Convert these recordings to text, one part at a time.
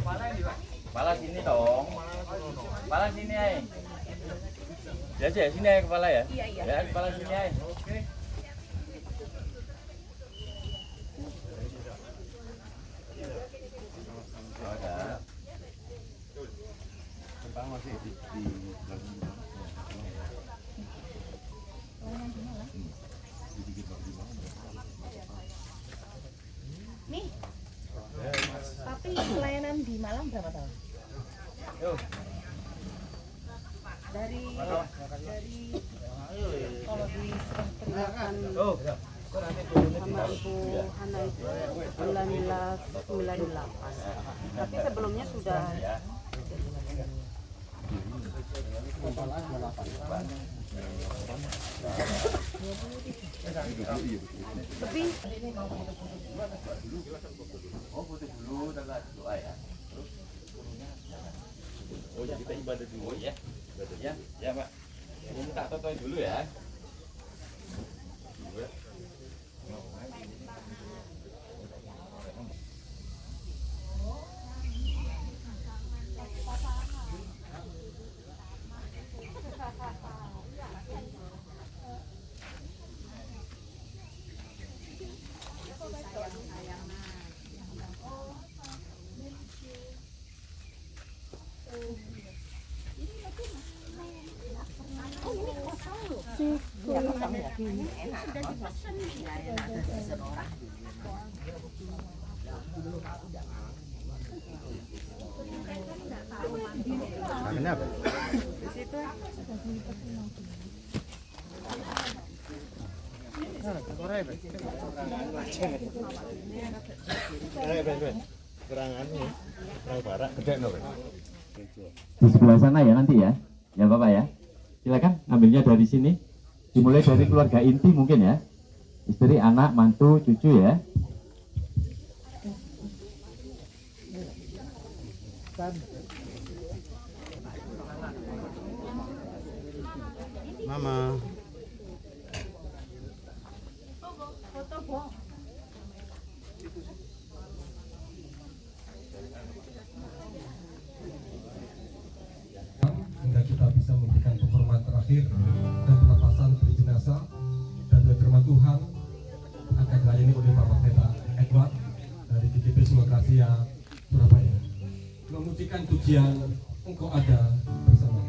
Kepala sini dong. Kepala sini ay. Ya aja sini ay kepala ya. Ya kepala sini ay. Ada. Masih di nih. Tapi pelayanan di Malang berapa tahun? Dari kalau di teriakan sama Ibu Hana itu 1998. Tapi sebelumnya sudah lebih. Oh putih dulu dan doa ya. Oh ya kita ibadah dulu ya. Ya, ya Pak. Ini tak totoin dulu ya. Kenapa? Di situ di sebelah sana ya nanti ya, ya Bapak ya. Silakan ambilnya dari sini. Dimulai dari keluarga inti mungkin ya, istri, anak, mantu, cucu ya. Mama. Hingga kita bisa memberikan penghormatan terakhir dan pelepasan peti jenazah, dan oleh firman Tuhan akan dilayani oleh Bapak Pendeta Edward dari GKP Sulawesi Surabaya. Memujikan pujian Engkau ada bersama.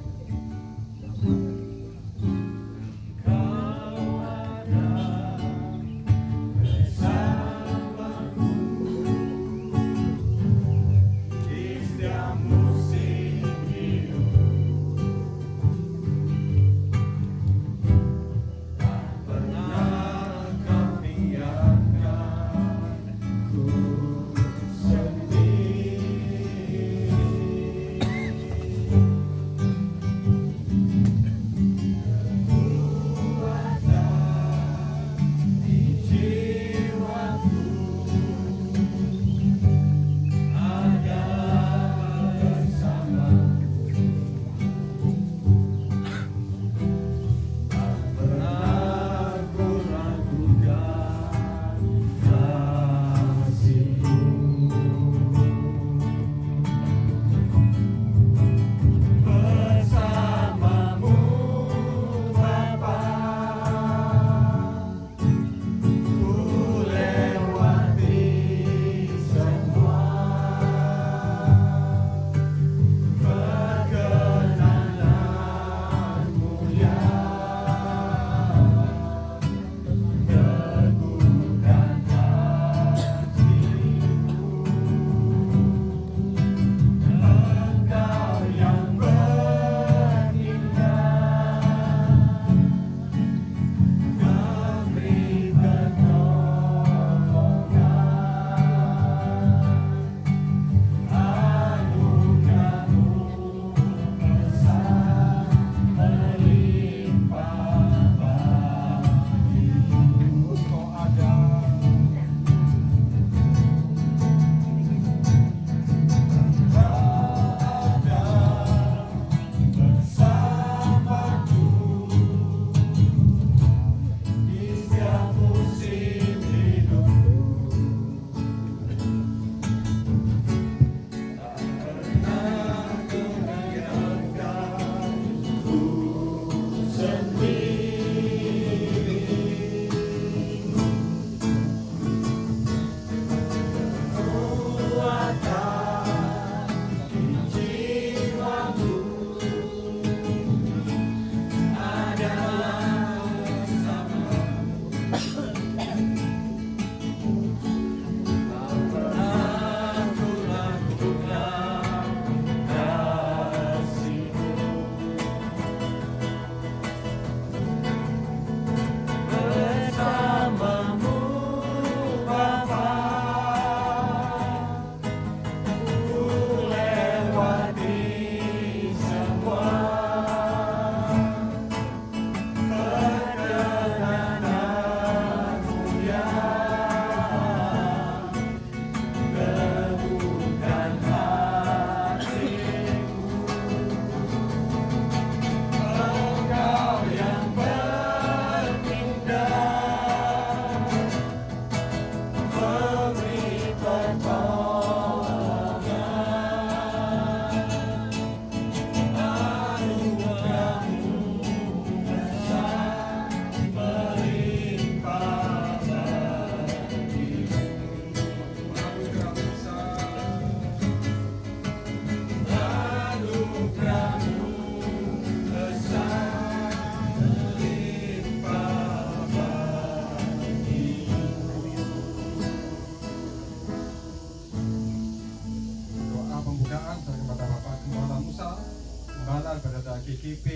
Gembala Musa, Gembala Barada GKP,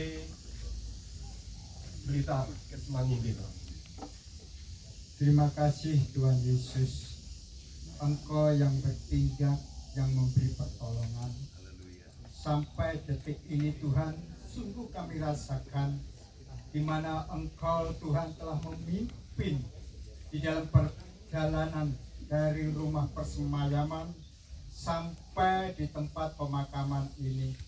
Blitar Kesemangin gitu. Terima kasih Tuhan Yesus, Engkau yang bertindak, yang memberi pertolongan. Sampai detik ini Tuhan, sungguh kami rasakan di mana Engkau Tuhan telah memimpin di dalam perjalanan dari rumah persemayaman sampai di tempat pemakaman ini.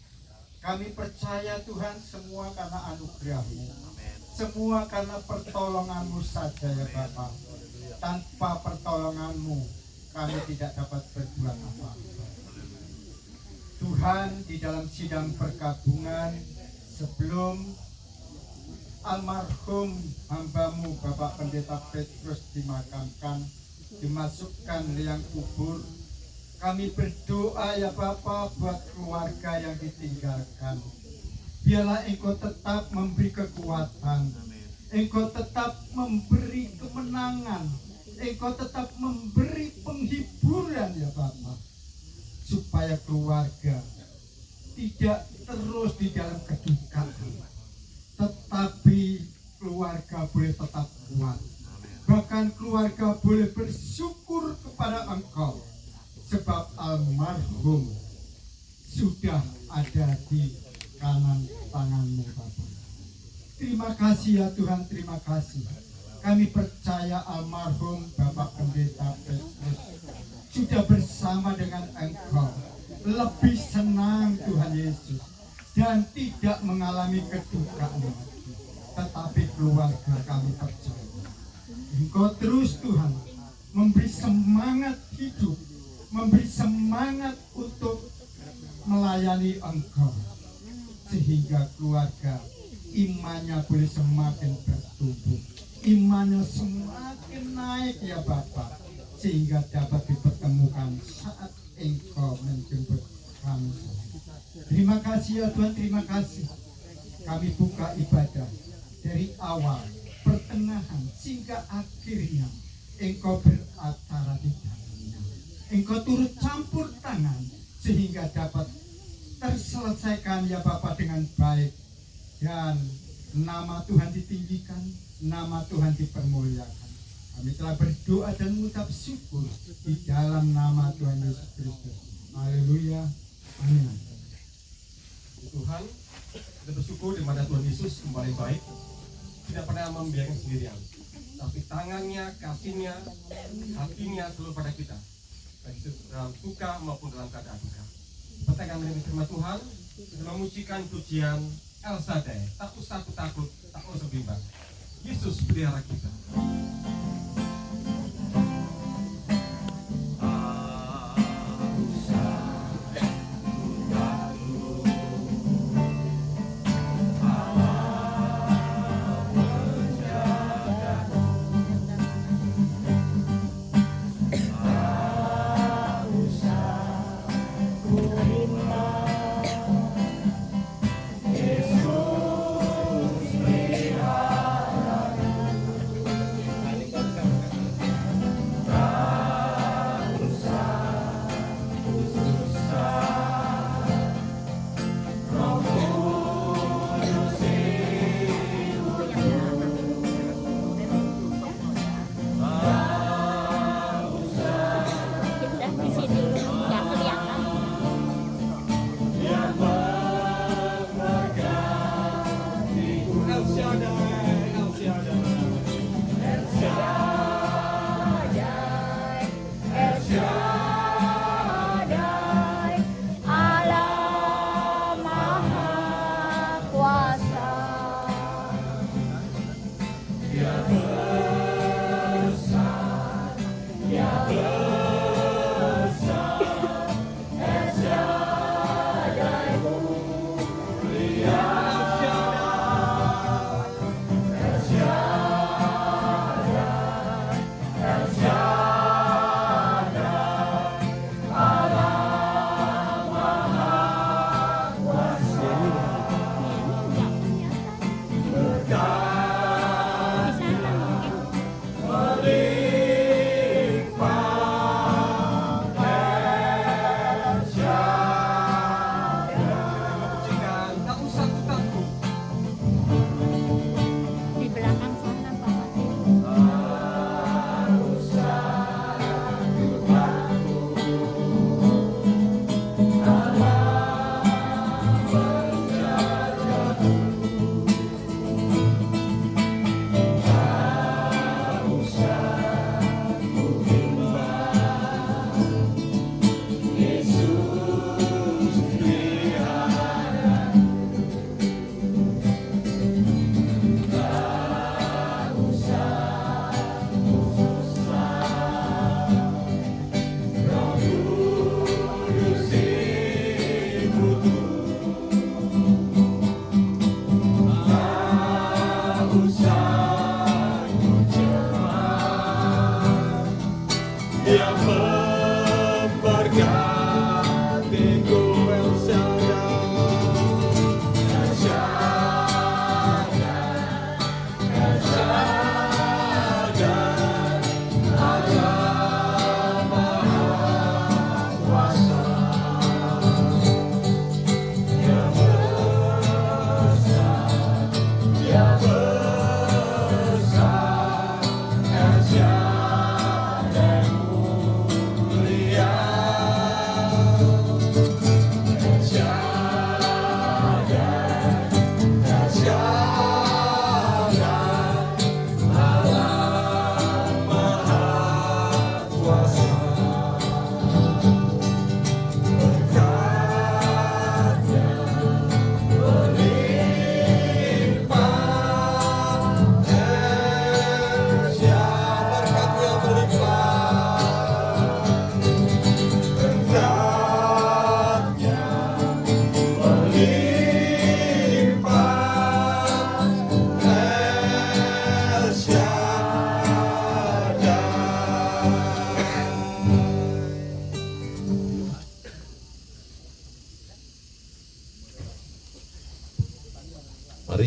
Kami percaya Tuhan semua karena anugerah-Mu, semua karena pertolongan-Mu saja ya Bapa. Tanpa pertolongan-Mu kami tidak dapat berbuat apa-apa. Tuhan, di dalam sidang perkabungan sebelum almarhum hamba-Mu Bapak Pendeta Petrus dimakamkan, dimasukkan liang kubur, kami berdoa ya Bapa buat keluarga yang ditinggalkan. Biarlah Engkau tetap memberi kekuatan, Engkau tetap memberi kemenangan, Engkau tetap memberi penghiburan ya Bapa, supaya keluarga tidak terus di dalam kedukaan, tetapi keluarga boleh tetap kuat. Bahkan keluarga boleh bersyukur kepada Engkau, sebab almarhum sudah ada di kanan tangan-Mu Bapa. Terima kasih ya Tuhan, terima kasih. Kami percaya almarhum Bapak Pendeta Petrus sudah bersama dengan Engkau, lebih senang Tuhan Yesus, dan tidak mengalami kedukaan lagi. Tetapi keluarga kami percaya Engkau terus Tuhan memberi semangat hidup, memberi semangat untuk melayani Engkau, sehingga keluarga imannya boleh semakin bertumbuh, imannya semakin naik ya Bapak, sehingga dapat dipertemukan saat Engkau menjemput kami. Terima kasih ya Tuhan, terima kasih. Kami buka ibadah dari awal, pertengahan, hingga akhirnya Engkau beracara di dalamnya. Engkau turut campur tangan sehingga dapat terselesaikan ya Bapak dengan baik, dan nama Tuhan ditinggikan, nama Tuhan dipermuliakan. Kami telah berdoa dan mengucap syukur di dalam nama Tuhan Yesus Kristus. Haleluya. Amin. Tuhan, kita bersyukur di mana Tuhan Yesus kembali baik, tidak pernah membiarkan sendirian, tapi tangannya, kasihnya, hatinya selalu pada kita, baik dalam suka maupun dalam keadaan duka. Seperti kami menerima Tuhan, kita memujikan pujian El Shaddai, tak usah takut, tak usah bimbang. Yesus pelihara kita.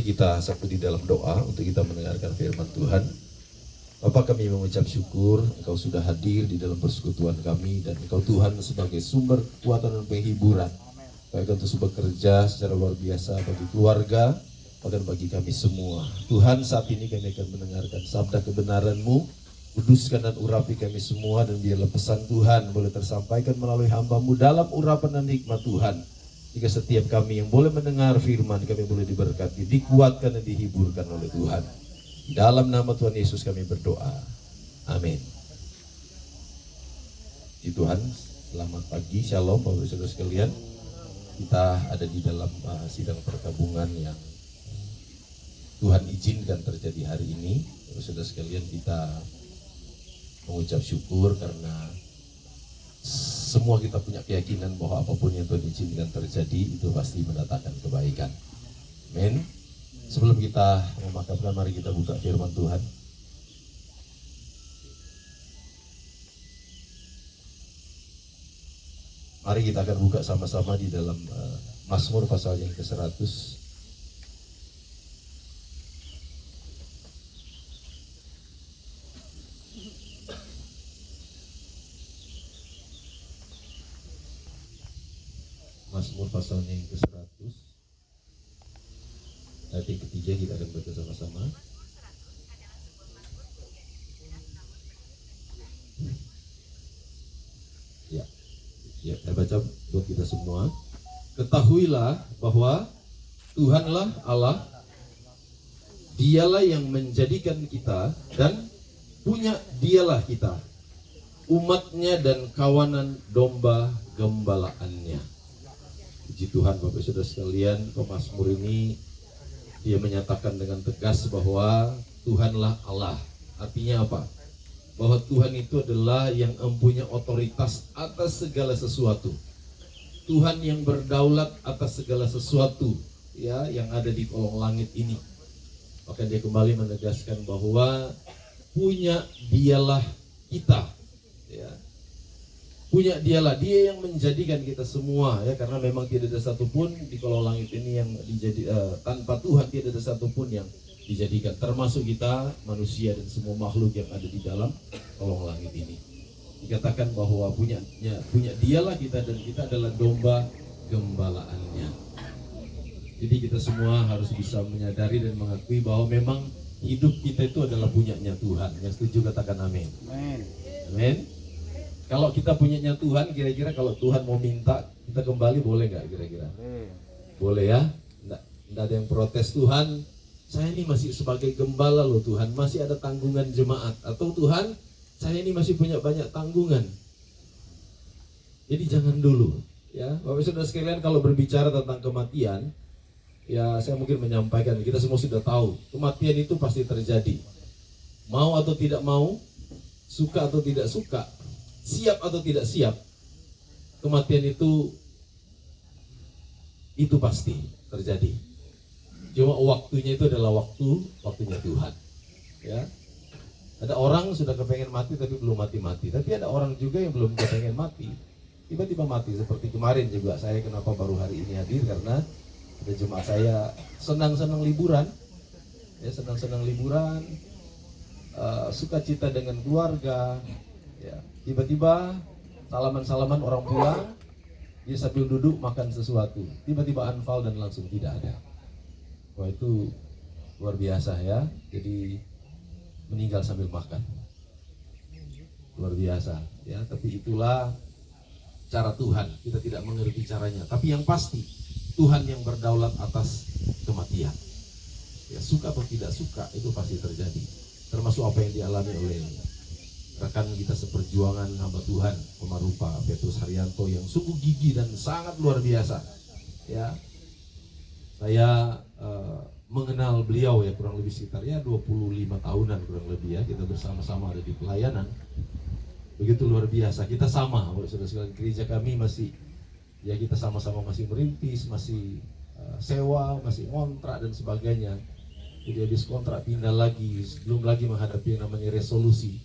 Mari kita satu di dalam doa untuk kita mendengarkan firman Tuhan. Bapa, kami mengucap syukur Engkau sudah hadir di dalam persekutuan kami, dan Engkau Tuhan sebagai sumber kekuatan dan penghiburan, baik untuk bekerja secara luar biasa bagi keluarga, bahkan bagi kami semua. Tuhan, saat ini kami akan mendengarkan sabda kebenaran-Mu. Kuduskan dan urapi kami semua, dan biarlah pesan Tuhan boleh tersampaikan melalui hamba-Mu dalam urapan dan hikmat Tuhan. Jika setiap kami yang boleh mendengar firman, kami boleh diberkati, dikuatkan dan dihiburkan oleh Tuhan. Dalam nama Tuhan Yesus kami berdoa. Amin. Di Tuhan, selamat pagi, shalom Bapak Saudara sekalian. Kita ada di dalam sidang perkabungan yang Tuhan izinkan terjadi hari ini. Bapak Saudara sekalian, kita mengucap syukur karena semua kita punya keyakinan bahwa apapun yang Tuhan izinkan terjadi itu pasti mendatangkan kebaikan. Amin. Sebelum kita memakamkan, mari kita buka firman Tuhan. Mari kita akan buka sama-sama di dalam Mazmur pasal yang ke-100. Mazmur pasalnya yang ke-100, ayat yang ketiga kita akan baca sama-sama. Ya, saya baca buat kita semua. Ketahuilah bahwa Tuhanlah Allah, Dialah yang menjadikan kita, dan punya Dialah kita, umatnya dan kawanan domba gembalaannya. Puji Tuhan Bapak Saudara sekalian, pemazmur ini dia menyatakan dengan tegas bahwa Tuhanlah Allah. Artinya apa? Bahwa Tuhan itu adalah yang mempunyai otoritas atas segala sesuatu. Tuhan yang berdaulat atas segala sesuatu, ya, yang ada di kolong langit ini. Maka dia kembali menegaskan bahwa punya Dialah kita, ya. Punya Dialah, Dia yang menjadikan kita semua, ya, karena memang tidak ada satupun di kolong langit ini yang tanpa Tuhan tidak ada satupun yang dijadikan, termasuk kita manusia dan semua makhluk yang ada di dalam kolong langit ini. Dikatakan bahwa punya Dialah kita, dan kita adalah domba gembalaannya. Jadi kita semua harus bisa menyadari dan mengakui bahwa memang hidup kita itu adalah punyanya Tuhan. Yang setuju katakan amin. Amin. Kalau kita punyanya Tuhan, kira-kira kalau Tuhan mau minta kita kembali, boleh nggak kira-kira? Boleh ya? Nggak ada yang protes. Tuhan, saya ini masih sebagai gembala loh Tuhan, masih ada tanggungan jemaat. Atau Tuhan, saya ini masih punya banyak tanggungan. Jadi jangan dulu, ya. Bapak Saudara sekalian, kalau berbicara tentang kematian, ya saya mungkin menyampaikan, kita semua sudah tahu kematian itu pasti terjadi. Mau atau tidak mau, suka atau tidak suka, siap atau tidak siap, kematian itu pasti terjadi. Cuma waktunya itu adalah waktunya Tuhan, ya. Ada orang sudah kepengen mati tapi belum mati-mati, tapi ada orang juga yang belum kepengen mati, tiba-tiba mati. Seperti kemarin juga, saya kenapa baru hari ini hadir, karena ada jemaat saya senang-senang liburan, ya, senang-senang liburan, sukacita dengan keluarga, ya. Tiba-tiba salaman-salaman orang pulang, dia sambil duduk makan sesuatu, tiba-tiba anfal dan langsung tidak ada. Wah, itu luar biasa ya. Jadi meninggal sambil makan, luar biasa ya. Tapi itulah cara Tuhan, kita tidak mengerti caranya. Tapi yang pasti Tuhan yang berdaulat atas kematian, ya, suka atau tidak suka itu pasti terjadi. Termasuk apa yang dialami oleh rekan kita seperjuangan hamba Tuhan Pemarupa Petrus Haryanto yang sungguh gigih dan sangat luar biasa, ya. Saya mengenal beliau ya kurang lebih sekitar 25 tahunan kurang lebih, ya. Kita bersama-sama ada di pelayanan, begitu luar biasa. Kita sama, saudara sekalian, gereja kami masih, ya, kita sama-sama masih merintis, masih sewa, masih kontrak dan sebagainya. Jadi habis kontrak pindah lagi, belum lagi menghadapi yang namanya resolusi,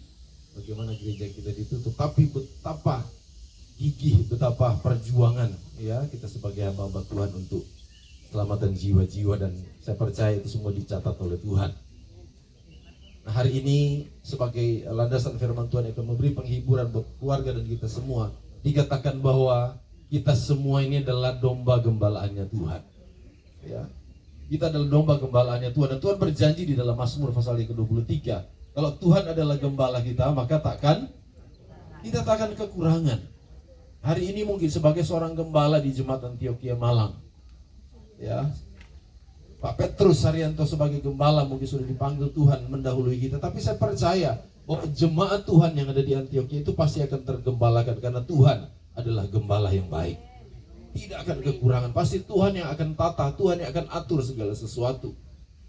bagaimana gereja kita ditutup. Tapi betapa gigih, betapa perjuangan, ya, kita sebagai hamba-hamba Tuhan untuk keselamatan jiwa-jiwa, dan saya percaya itu semua dicatat oleh Tuhan. Nah, hari ini sebagai landasan firman Tuhan yang akan memberi penghiburan buat keluarga dan kita semua, dikatakan bahwa kita semua ini adalah domba gembalaannya Tuhan. Ya, kita adalah domba gembalaannya Tuhan, dan Tuhan berjanji di dalam Mazmur pasal yang ke-23, kalau Tuhan adalah gembala kita, maka kita takkan kekurangan. Hari ini mungkin sebagai seorang gembala di Jemaat Antioquia Malang, ya, Pak Petrus Haryanto sebagai gembala mungkin sudah dipanggil Tuhan mendahului kita, tapi saya percaya bahwa jemaat Tuhan yang ada di Antioquia itu pasti akan tergembalakan, karena Tuhan adalah gembala yang baik. Tidak akan kekurangan, pasti Tuhan yang akan tata, Tuhan yang akan atur segala sesuatu.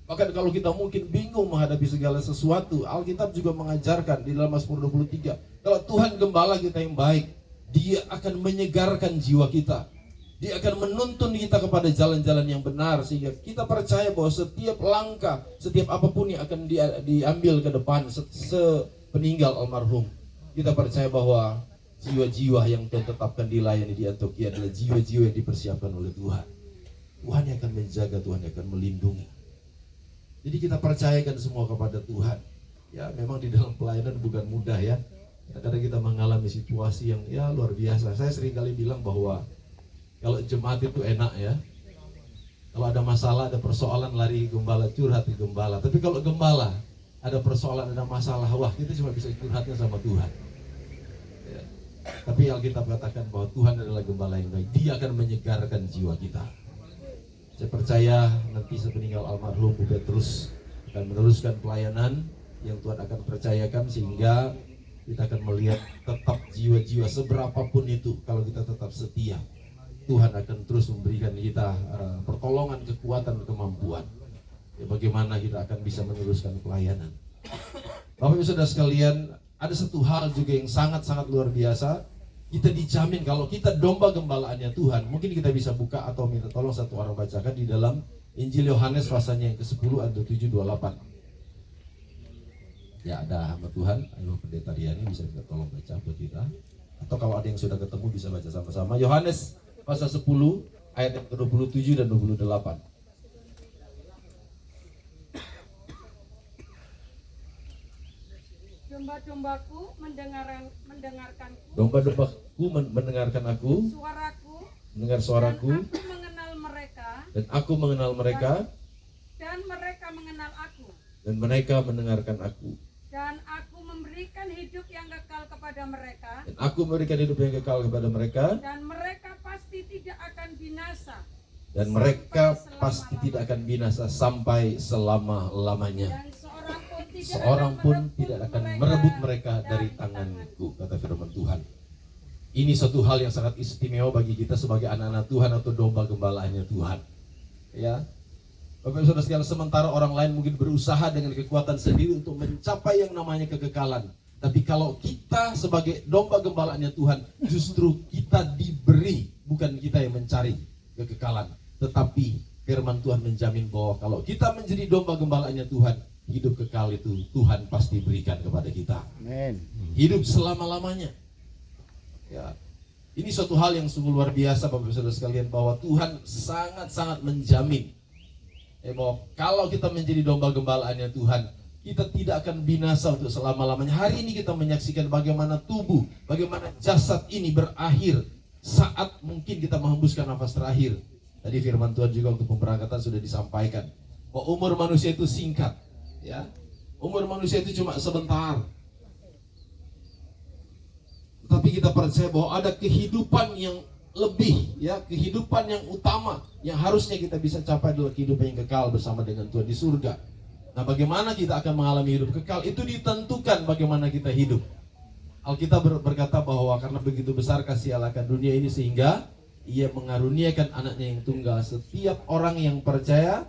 Bahkan kalau kita mungkin bingung menghadapi segala sesuatu, Alkitab juga mengajarkan di dalam Mazmur 23, kalau Tuhan gembala kita yang baik, Dia akan menyegarkan jiwa kita. Dia akan menuntun kita kepada jalan-jalan yang benar, sehingga kita percaya bahwa setiap langkah, setiap apapun yang akan diambil ke depan sepeninggal almarhum, kita percaya bahwa jiwa-jiwa yang Tuhan tetapkan dilayani di Antioquia adalah jiwa-jiwa yang dipersiapkan oleh Tuhan. Tuhan yang akan menjaga, Tuhan yang akan melindungi. Jadi kita percayakan semua kepada Tuhan. Ya, memang di dalam pelayanan bukan mudah ya. Kadang-kadang kita mengalami situasi yang ya luar biasa. Saya sering kali bilang bahwa kalau jemaat itu enak ya. Kalau ada masalah, ada persoalan, lari gembala, curhat di gembala. Tapi kalau gembala ada persoalan, ada masalah, wah kita cuma bisa curhatnya sama Tuhan. Ya. Tapi Alkitab katakan bahwa Tuhan adalah gembala yang baik. Dia akan menyegarkan jiwa kita. Saya percaya nanti sepeninggal almarhum Bu Petrus akan meneruskan pelayanan yang Tuhan akan percayakan, sehingga kita akan melihat tetap jiwa-jiwa seberapapun itu, kalau kita tetap setia, Tuhan akan terus memberikan kita pertolongan, kekuatan, kemampuan. Ya, bagaimana kita akan bisa meneruskan pelayanan. Bapak Ibu Saudara sekalian, ada satu hal juga yang sangat-sangat luar biasa. Kita dijamin kalau kita domba gembalaannya Tuhan. Mungkin kita bisa buka atau minta tolong satu orang bacakan di dalam Injil Yohanes pasalnya yang ke-10 ayat 27-28. Ya, ada hamba Tuhan, ayo Pendeta Riani bisa minta tolong baca buat kita. Atau kalau ada yang sudah ketemu bisa baca sama-sama. Yohanes pasal 10 ayat yang ke-27 dan 28. Domba-dombaku mendengarkanku. Domba-dombaku mendengarkan aku. Suaraku. Mendengar suaraku. Dan aku mengenal mereka. Dan aku mengenal mereka. Dan mereka mengenal aku. Dan mereka mendengarkan aku. Dan aku memberikan hidup yang kekal kepada mereka. Dan aku memberikan hidup yang kekal kepada mereka. Dan mereka pasti tidak akan binasa. Dan mereka pasti tidak akan binasa sampai selama-lamanya. Dan seorang pun tidak akan merebut mereka dari tanganku, kata firman Tuhan. Ini suatu hal yang sangat istimewa bagi kita sebagai anak-anak Tuhan atau domba gembalaannya Tuhan. Ya, Bapak Ibu Saudara sekalian, sementara orang lain mungkin berusaha dengan kekuatan sendiri untuk mencapai yang namanya kekekalan. Tapi kalau kita sebagai domba gembalaannya Tuhan, justru kita diberi, bukan kita yang mencari kekekalan. Tetapi firman Tuhan menjamin bahwa kalau kita menjadi domba gembalaannya Tuhan, hidup kekal itu Tuhan pasti berikan kepada kita. Amen. Hidup selama-lamanya. Ya. Ini suatu hal yang sungguh luar biasa Bapak Ibu Saudara sekalian, bahwa Tuhan sangat-sangat menjamin bahwa kalau kita menjadi domba gembalaannya Tuhan, kita tidak akan binasa untuk selama-lamanya. Hari ini kita menyaksikan bagaimana tubuh, bagaimana jasad ini berakhir saat mungkin kita menghembuskan nafas terakhir. Tadi firman Tuhan juga untuk pemberangkatan sudah disampaikan bahwa umur manusia itu singkat. Ya, umur manusia itu cuma sebentar. Tapi kita percaya bahwa ada kehidupan yang lebih, ya, kehidupan yang utama yang harusnya kita bisa capai adalah kehidupan yang kekal bersama dengan Tuhan di surga. Nah, bagaimana kita akan mengalami hidup kekal itu ditentukan bagaimana kita hidup. Alkitab berkata bahwa karena begitu besar kasih Allah akan dunia ini sehingga Ia mengaruniakan anaknya yang tunggal, setiap orang yang percaya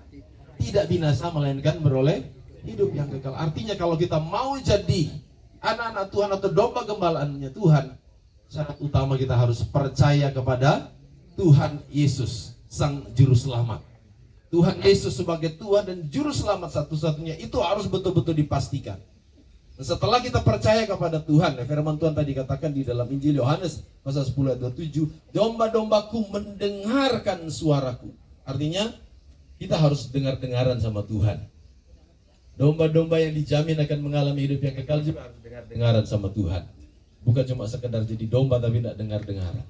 tidak binasa melainkan beroleh hidup yang kekal. Artinya kalau kita mau jadi anak-anak Tuhan atau domba gembalaannya Tuhan, syarat utama kita harus percaya kepada Tuhan Yesus, Sang Juru Selamat. Tuhan Yesus sebagai Tuhan dan Juru Selamat satu-satunya, itu harus betul-betul dipastikan. Dan setelah kita percaya kepada Tuhan, firman Tuhan tadi katakan di dalam Injil Yohanes pasal 10 ayat 27, domba-dombaku mendengarkan suaraku. Artinya kita harus dengar-dengaran sama Tuhan. Domba-domba yang dijamin akan mengalami hidup yang kekal juga harus dengar-dengaran sama Tuhan. Bukan cuma sekedar jadi domba tapi tidak dengar-dengaran.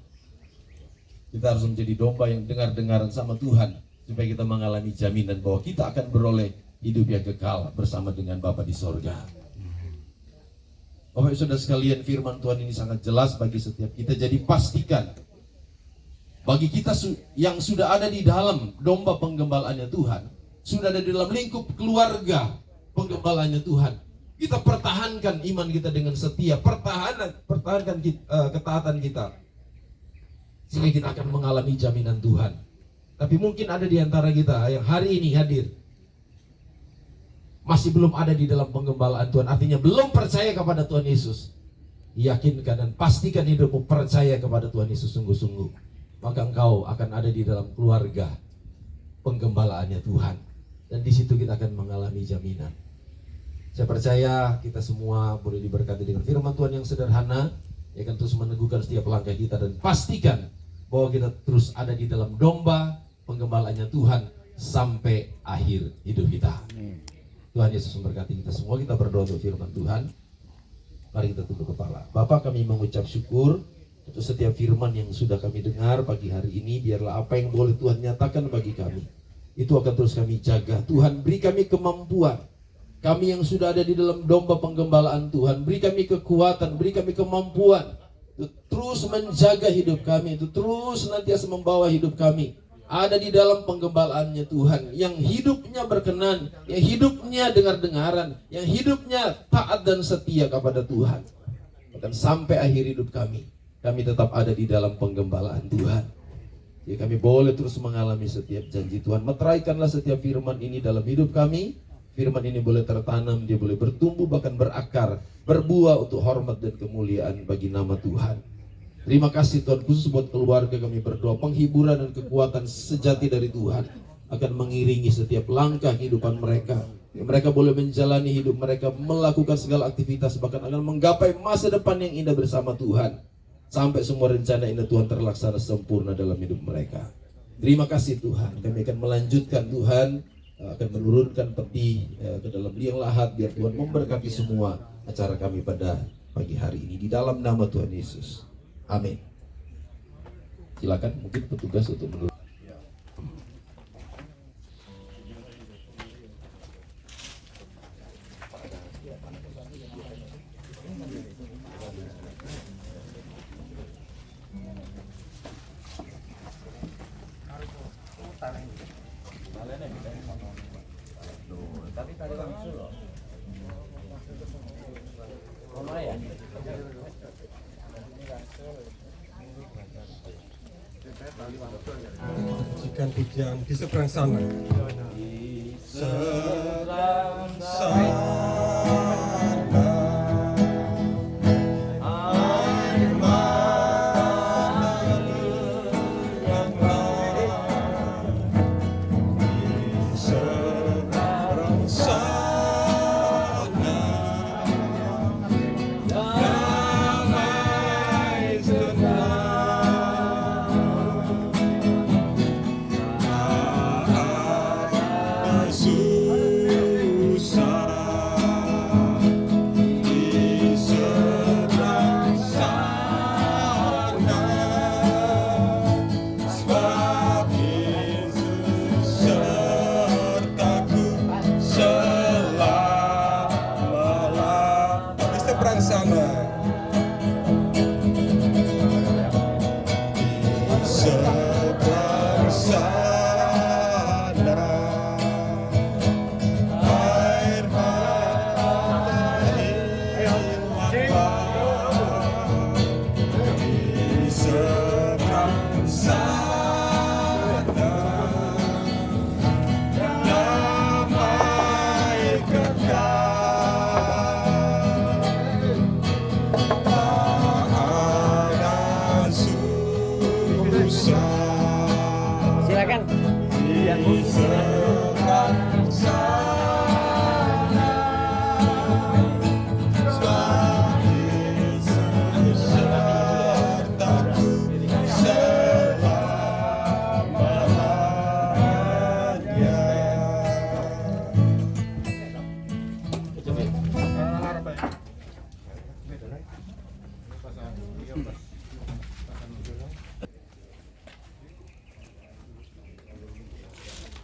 Kita harus menjadi domba yang dengar-dengaran sama Tuhan supaya kita mengalami jaminan bahwa kita akan beroleh hidup yang kekal bersama dengan Bapa di sorga. Bapak Saudara sekalian, firman Tuhan ini sangat jelas bagi setiap kita. Jadi pastikan bagi kita yang sudah ada di dalam domba penggembalaannya Tuhan, sudah ada di dalam lingkup keluarga penggembalaannya Tuhan, kita pertahankan iman kita dengan setia, pertahankan ketaatan kita, sehingga kita akan mengalami jaminan Tuhan. Tapi mungkin ada di antara kita yang hari ini hadir masih belum ada di dalam penggembalaan Tuhan, artinya belum percaya kepada Tuhan Yesus. Yakinkan dan pastikan hidupmu percaya kepada Tuhan Yesus sungguh-sungguh, maka engkau akan ada di dalam keluarga penggembalaannya Tuhan, dan di situ kita akan mengalami jaminan. Saya percaya kita semua boleh diberkati dengan firman Tuhan yang sederhana, yang akan terus meneguhkan setiap langkah kita, dan pastikan bahwa kita terus ada di dalam domba penggembalaannya Tuhan sampai akhir hidup kita. Tuhan Yesus memberkati kita semua. Kita berdoa untuk firman Tuhan. Mari kita tunduk kepala. Bapa, kami mengucap syukur untuk setiap firman yang sudah kami dengar pagi hari ini. Biarlah apa yang boleh Tuhan nyatakan bagi kami, itu akan terus kami jaga. Tuhan, beri kami kemampuan. Kami yang sudah ada di dalam domba penggembalaan Tuhan, beri kami kekuatan, beri kami kemampuan untuk terus menjaga hidup kami, itu terus senantiasa membawa hidup kami ada di dalam penggembalaannya Tuhan, yang hidupnya berkenan, yang hidupnya dengar-dengaran, yang hidupnya taat dan setia kepada Tuhan. Bahkan sampai akhir hidup kami tetap ada di dalam penggembalaan Tuhan. Jadi kami boleh terus mengalami setiap janji Tuhan. Meteraikanlah setiap firman ini dalam hidup kami. Firman ini boleh tertanam, dia boleh bertumbuh, bahkan berakar, berbuah untuk hormat dan kemuliaan bagi nama Tuhan. Terima kasih Tuhan, khusus buat keluarga kami berdoa, penghiburan dan kekuatan sejati dari Tuhan akan mengiringi setiap langkah kehidupan mereka. Mereka boleh menjalani hidup mereka, melakukan segala aktivitas, bahkan akan menggapai masa depan yang indah bersama Tuhan, sampai semua rencana indah Tuhan terlaksana sempurna dalam hidup mereka. Terima kasih Tuhan, kami akan melanjutkan Tuhan, akan menurunkan peti ke dalam liang lahat, biar Tuhan memberkati semua acara kami pada pagi hari ini, di dalam nama Tuhan Yesus. Amin. Silakan mungkin petugas untuk menurut. Jika pujian di seberang sana. Di seberang sana.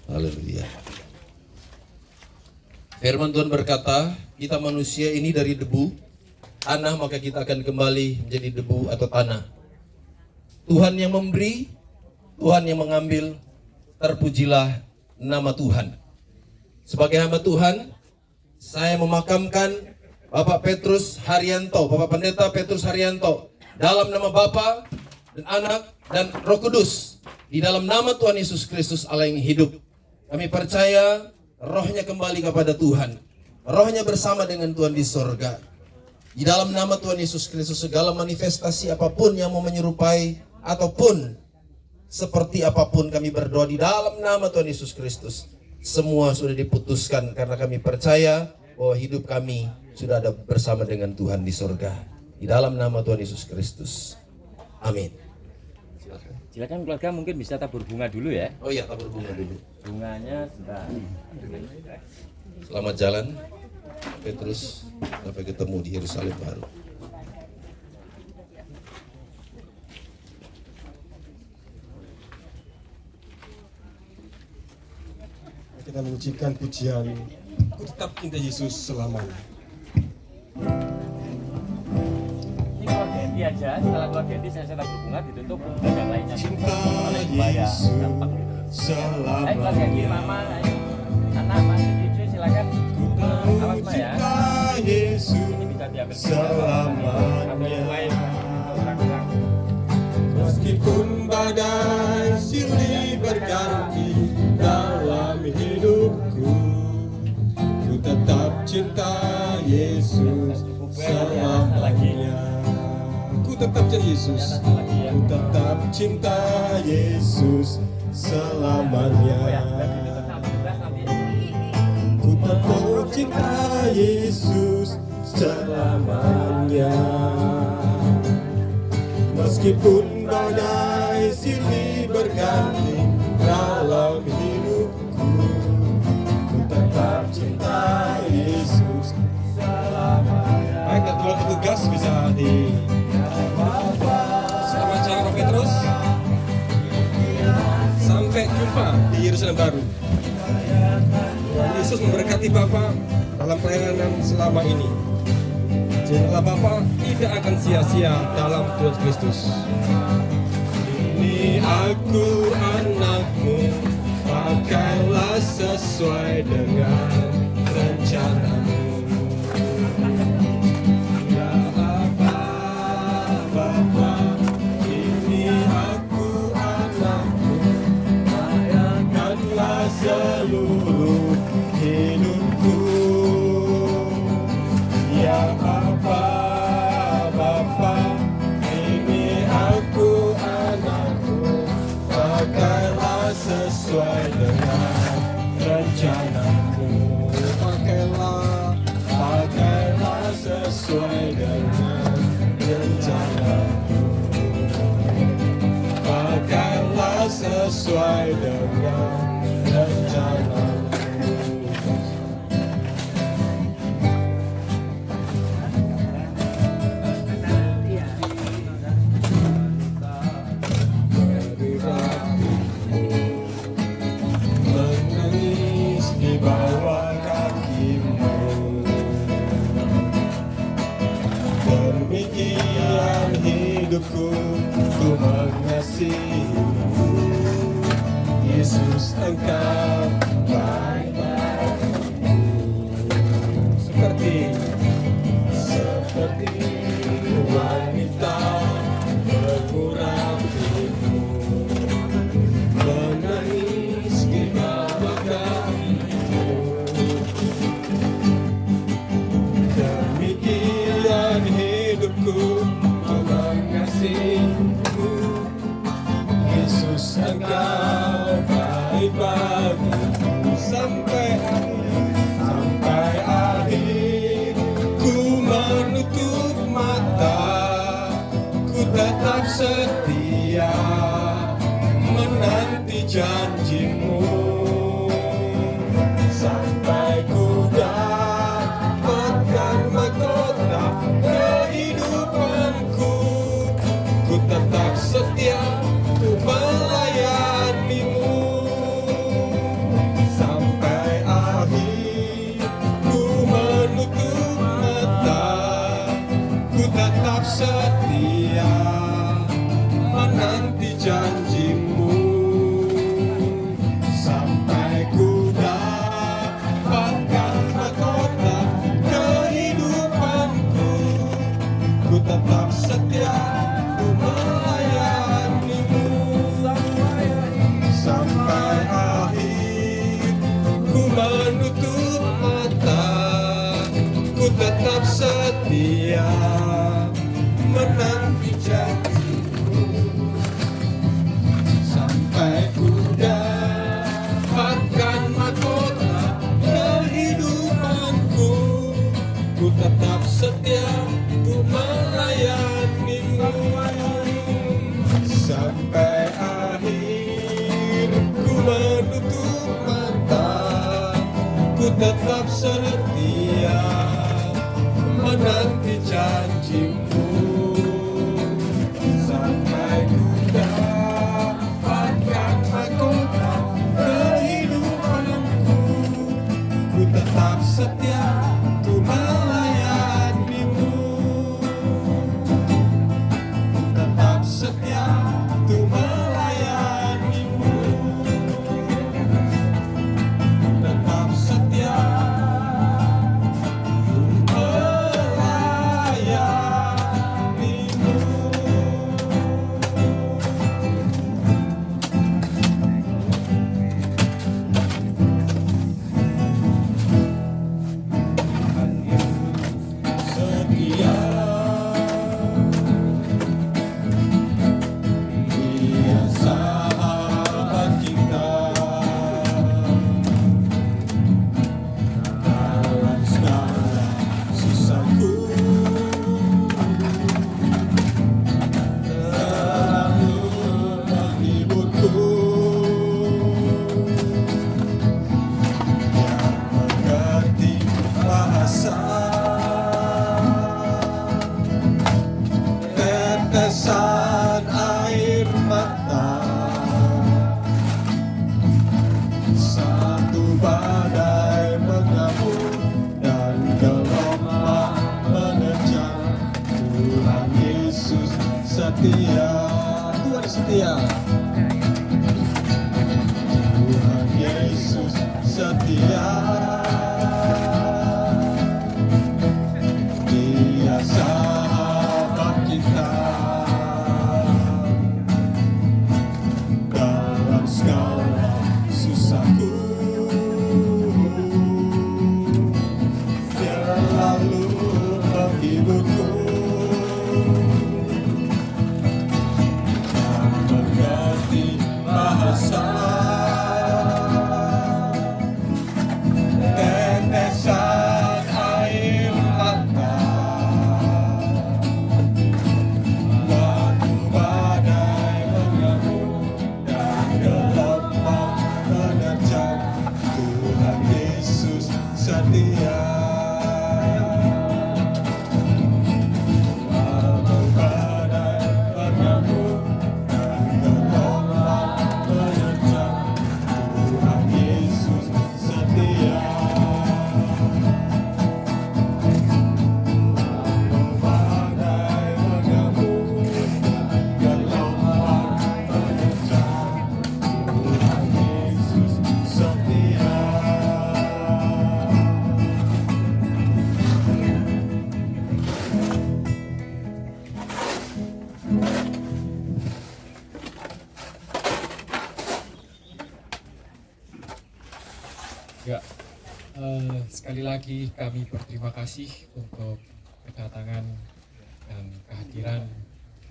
Haleluya. Firman Tuhan berkata, kita manusia ini dari debu, tanah, maka kita akan kembali menjadi debu atau tanah. Tuhan yang memberi, Tuhan yang mengambil, terpujilah nama Tuhan. Sebagai hamba Tuhan, saya memakamkan Bapak Petrus Haryanto, Bapak Pendeta Petrus Haryanto, dalam nama Bapa dan Anak dan Roh Kudus, di dalam nama Tuhan Yesus Kristus Allah yang hidup. Kami percaya rohnya kembali kepada Tuhan, rohnya bersama dengan Tuhan di sorga. Di dalam nama Tuhan Yesus Kristus, segala manifestasi apapun yang mau menyerupai ataupun seperti apapun, kami berdoa di dalam nama Tuhan Yesus Kristus, semua sudah diputuskan karena kami percaya bahwa hidup kami sudah ada bersama dengan Tuhan di sorga. Di dalam nama Tuhan Yesus Kristus. Amin. Silakan keluarga mungkin bisa tabur bunga dulu ya. Oh iya, tabur bunga dulu. Bunganya sudah. Selamat jalan Petrus, sampai ketemu di Yerusalem baru. Kita mengucapkan pujian, ku tetap cinta Yesus selamanya. Ini keluarga inti aja. Setelah keluarga inti saya tabur bunga ditutup yang lainnya. Cinta Supaya Yesus gampang gitu. selamanya. Ayo keluarga inti, mama, ayo. Anak, mas, cucu silakan. Awas ma ya. Yesus Ini bisa diambil selamanya. ambil dua ya. Meskipun badai silih berganti dalam hidupku, ku tetap cinta Yesus selamanya. Ku tetap cinta Yesus, ku tetap cinta Yesus selamanya. Ku tetap cinta Yesus selamanya. Meskipun badai silih berganti dalam hidupku, ku tetap cinta Yesus selamanya. Baik, dan telah petugas bisa di selamat jalan Pak Petrus. Sampai jumpa di Yerusalem baru. Yesus memberkati Bapak dalam pelayanan selama ini. Cinta Bapa tidak akan sia-sia dalam Tuhan Kristus. Ini aku anakmu, pakailah sesuai dengan rencanamu. Ya Bapa, Bapa, ini aku anakmu, layankanlah seluruh hidupku. Ya Bapa, Bapa, ini aku anakmu, pakailah sesuai dengan rencanamu. Pakailah sesuai dengan rencanamu. Pakailah sesuai dengan rencanamu. Menangis di bawah kakimu, demikian hidupku, ku mengasihimu. Yesus, Engkau baik bagiku, seperti wanita berpura-pura menangis di bawah kakimu. Demikian hidupku, ku mengasihimu. Yesus, Engkau baik bagiku sampai akhir. Ku menutup mata, ku tetap setia menanti janjimu, sampai ku dapatkan mahkota kehidupanku. Ku tetap setia, ku melayanimu. janjimu, sampai ku dapatkan mahkota kehidupanku. Ku tetap setia, ku melayanimu sampai akhir. Ku menutup mata, ku tetap setia menanti janjimu, sampai ku dapatkan mahkota kehidupanku. Ku tetap setia, ku melayanimu sampai akhir. Ku menutup mata, ku tetap setia menanti janjimu, sampai ku dapatkan mahkota kehidupanku. Ku tetap setia, ku melayanimu, tetap setia, ku melayanimu, tetap setia, ku melayanimu. Setia, Dia sahabat kita dalam segala susahku, selalu menghiburku. Dia mengerti bahasa tetesan air mata, satu badai mengamuk dan gelombang menerjang. Tuhan Yesus setia, Tuhan setia, Tuhan Yesus setia. Dia sahabat kita dalam segala susahku. Dia selalu menghiburku, mengerti bahasa tetesan air mata, waktu badai mengamuk dan gelombang menerjang. Tuhan Yesus setia, waktu badai mengamuk dan gelombang menerjang. Tuhan Yesus setia, badai mengamuk dan gelombang menerjang. Tuhan Yesus setia. Ya, sekali lagi kami berterima kasih untuk kedatangan dan kehadiran,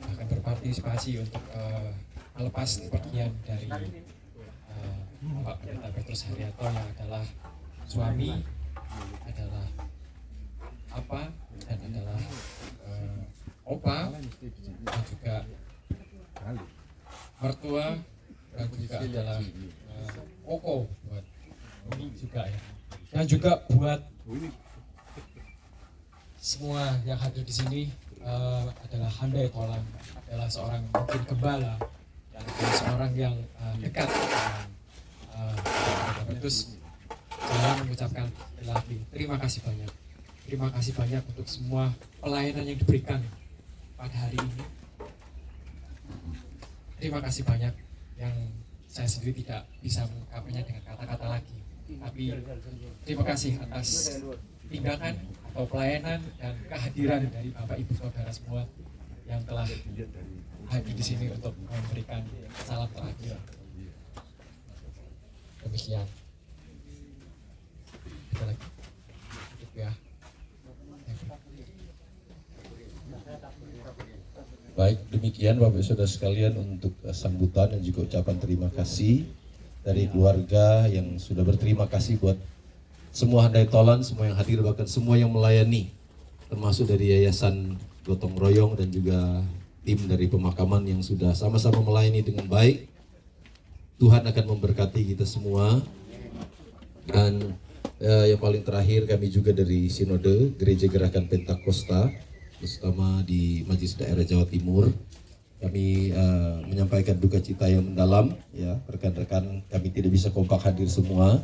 bahkan berpartisipasi untuk melepas bagian dari Pak Pendeta Petrus Haryanto yang adalah suami, adalah apa, dan adalah opa, dan juga mertua, dan juga adalah koko buat ini juga ya, dan juga buat semua yang hadir di sini. Adalah Handai Tolang, adalah seorang mungkin gembala dan adalah seorang yang dekat dengan Petrus. Saya mengucapkan lagi terima kasih banyak untuk semua pelayanan yang diberikan pada hari ini. terima kasih banyak yang saya sendiri tidak bisa mengungkapnya dengan kata-kata lagi. Tapi terima kasih atas tindakan atau pelayanan dan kehadiran dari Bapak Ibu Saudara semua yang telah hadir di sini untuk memberikan salam terakhir. Demikian. Kita lagi. Cukup ya. Baik, demikian Bapak Saudara sekalian untuk sambutan dan juga ucapan terima kasih dari keluarga yang sudah berterima kasih buat semua handai tolan, semua yang hadir, bahkan semua yang melayani, termasuk dari Yayasan Gotong Royong dan juga tim dari pemakaman yang sudah sama-sama melayani dengan baik. Tuhan akan memberkati kita semua. Dan yang paling terakhir kami juga dari Sinode Gereja Gerakan Pentakosta, terutama di Majelis Daerah Jawa Timur, kami menyampaikan duka cita yang mendalam. Ya, rekan-rekan kami tidak bisa kompak hadir semua,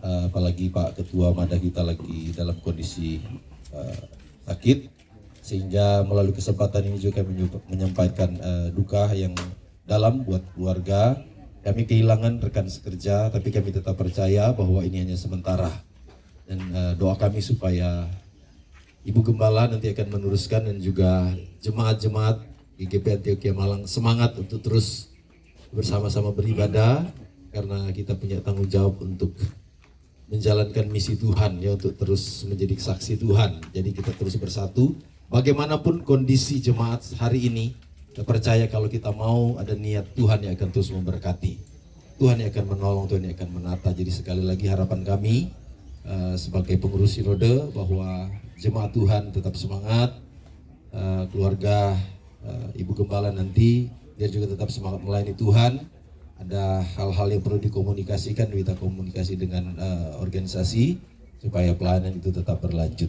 apalagi Pak Ketua Madah kita lagi dalam kondisi sakit, sehingga melalui kesempatan ini juga kami menyampaikan duka yang dalam buat keluarga. Kami kehilangan rekan sekerja, tapi kami tetap percaya bahwa ini hanya sementara. Dan doa kami supaya Ibu Gembala nanti akan meneruskan, dan juga jemaat-jemaat GGP Antioquia Malang semangat untuk terus bersama-sama beribadah, karena kita punya tanggung jawab untuk menjalankan misi Tuhan, ya, untuk terus menjadi saksi Tuhan. Jadi kita terus bersatu. Bagaimanapun kondisi jemaat hari ini, kita percaya kalau kita mau, ada niat, Tuhan yang akan terus memberkati. Tuhan yang akan menolong, Tuhan yang akan menata. Jadi sekali lagi harapan kami sebagai pengurus sinode bahwa jemaat Tuhan tetap semangat, keluarga Ibu Gembala nanti dia juga tetap semangat melayani Tuhan. Ada hal-hal yang perlu dikomunikasikan, kita komunikasi dengan organisasi supaya pelayanan itu tetap berlanjut.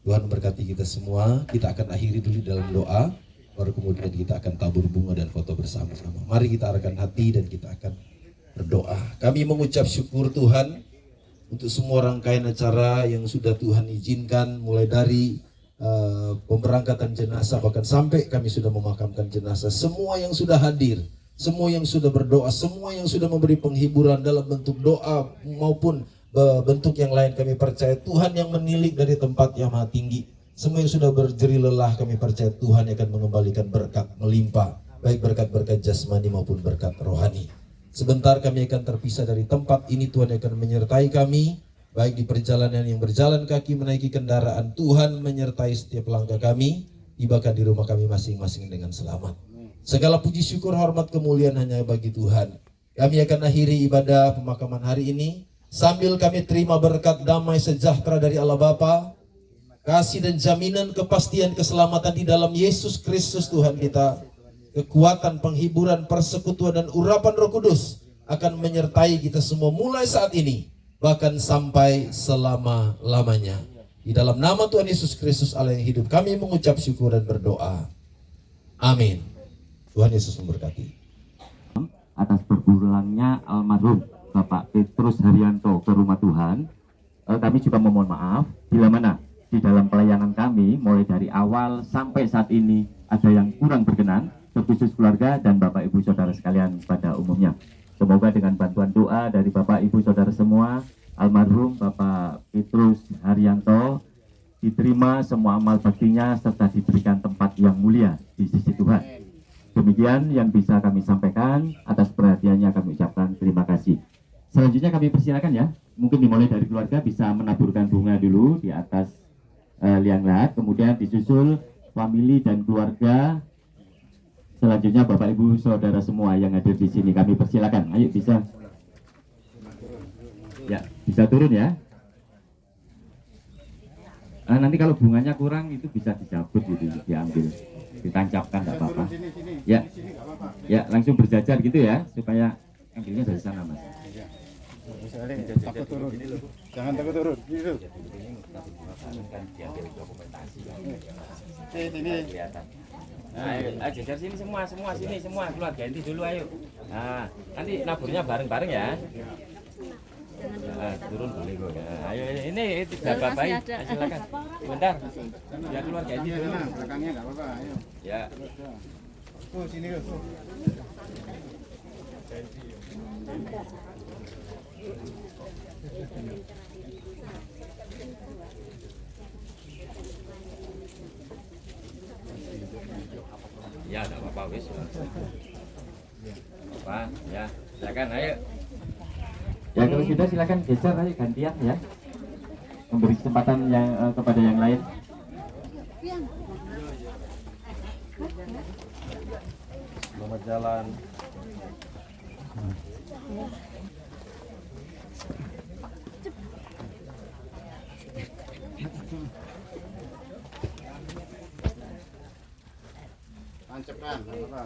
Tuhan memberkati kita semua. Kita akan akhiri dulu dalam doa, baru kemudian kita akan tabur bunga dan foto bersama-sama. Mari kita arahkan hati dan kita akan berdoa. Kami mengucap syukur Tuhan untuk semua rangkaian acara yang sudah Tuhan izinkan, mulai dari pemberangkatan jenazah, bahkan sampai kami sudah memakamkan jenazah. Semua yang sudah hadir, semua yang sudah berdoa, semua yang sudah memberi penghiburan dalam bentuk doa maupun bentuk yang lain, kami percaya Tuhan yang menilik dari tempat yang maha tinggi. Semua yang sudah berjeri lelah, kami percaya Tuhan akan mengembalikan berkat melimpah, baik berkat-berkat jasmani maupun berkat rohani. Sebentar kami akan terpisah dari tempat ini, Tuhan akan menyertai kami, baik di perjalanan yang berjalan kaki menaiki kendaraan. Tuhan menyertai setiap langkah kami, tibakan di rumah kami masing-masing dengan selamat. Segala puji syukur hormat kemuliaan hanya bagi Tuhan. Kami akan akhiri ibadah pemakaman hari ini sambil kami terima berkat damai sejahtera dari Allah Bapa, kasih dan jaminan kepastian keselamatan di dalam Yesus Kristus Tuhan kita. Kekuatan, penghiburan, persekutuan dan urapan Roh Kudus akan menyertai kita semua mulai saat ini, bahkan sampai selama-lamanya. Di dalam nama Tuhan Yesus Kristus Allah yang hidup, kami mengucap syukur dan berdoa. Amin. Tuhan Yesus memberkati. Atas berpulangnya almarhum Bapak Petrus Haryanto ke rumah Tuhan, kami juga memohon maaf bila mana di dalam pelayanan kami mulai dari awal sampai saat ini ada yang kurang berkenan, terkhusus keluarga dan Bapak Ibu Saudara sekalian pada umumnya. Semoga dengan bantuan doa dari Bapak Ibu Saudara semua, almarhum Bapak Petrus Haryanto diterima semua amal baktinya serta diberikan tempat yang mulia di sisi Tuhan. Demikian yang bisa kami sampaikan. Atas perhatiannya kami ucapkan terima kasih. Selanjutnya kami persilakan ya, mungkin dimulai dari keluarga bisa menaburkan bunga dulu di atas liang lahat, kemudian disusul famili dan keluarga. Selanjutnya Bapak Ibu Saudara semua yang hadir di sini kami persilakan. Ayo bisa. Ya, bisa turun ya. Nanti kalau bunganya kurang itu bisa dicabut gitu, diambil, ditancapkan, tidak apa-apa. Ya, ya langsung berjajar gitu ya, supaya ambilnya dari sana Mas. Takut turun. Jangan takut turun. Gitu. Ini. Ayo, jajar sini semua keluarga inti dulu ayo. Nah, nanti naburnya bareng-bareng ya. Turun boleh kok. Ayo ini tidak apa-apa. Silakan. Sebentar. Ya keluarga inti dulu. Belakangnya enggak apa-apa. Ayo. Ya. Oh, sini loh. Ya, enggak apa-apa wis. Apa? Ya, silakan ayo. Ya kalau sudah silakan geser ayo gantian ya. Memberi kesempatan yang kepada yang lain. Selamat jalan. Tancap kan, apa?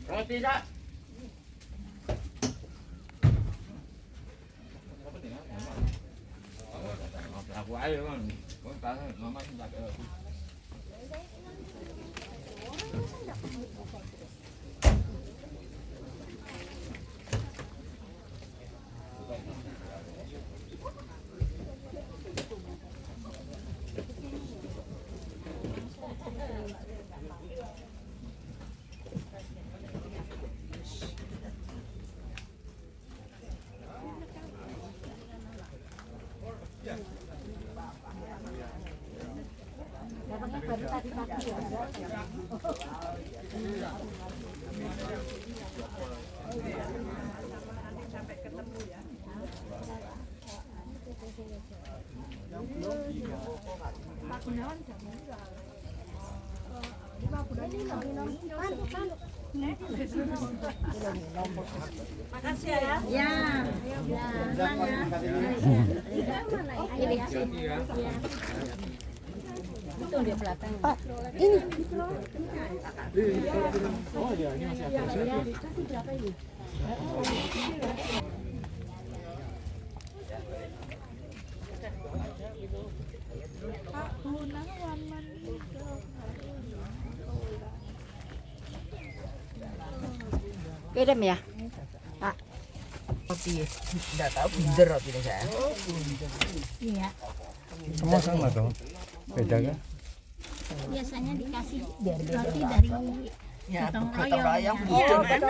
Roti tak? Aku ayo kan. Kau tak mama tak roti. Makasih ya. Ya. Itu di belakang. Pak, ini. Oh iya, ini masih ada. Kasih berapa ini? Pak, gunanya warna kirim ya, Pak. Roti, tidak tahu bunder roti ini saya. Iya. Semua sama dong. Beda kan? Biasanya dikasih roti dari Ya, gotong gotong royong royong. gitu kan.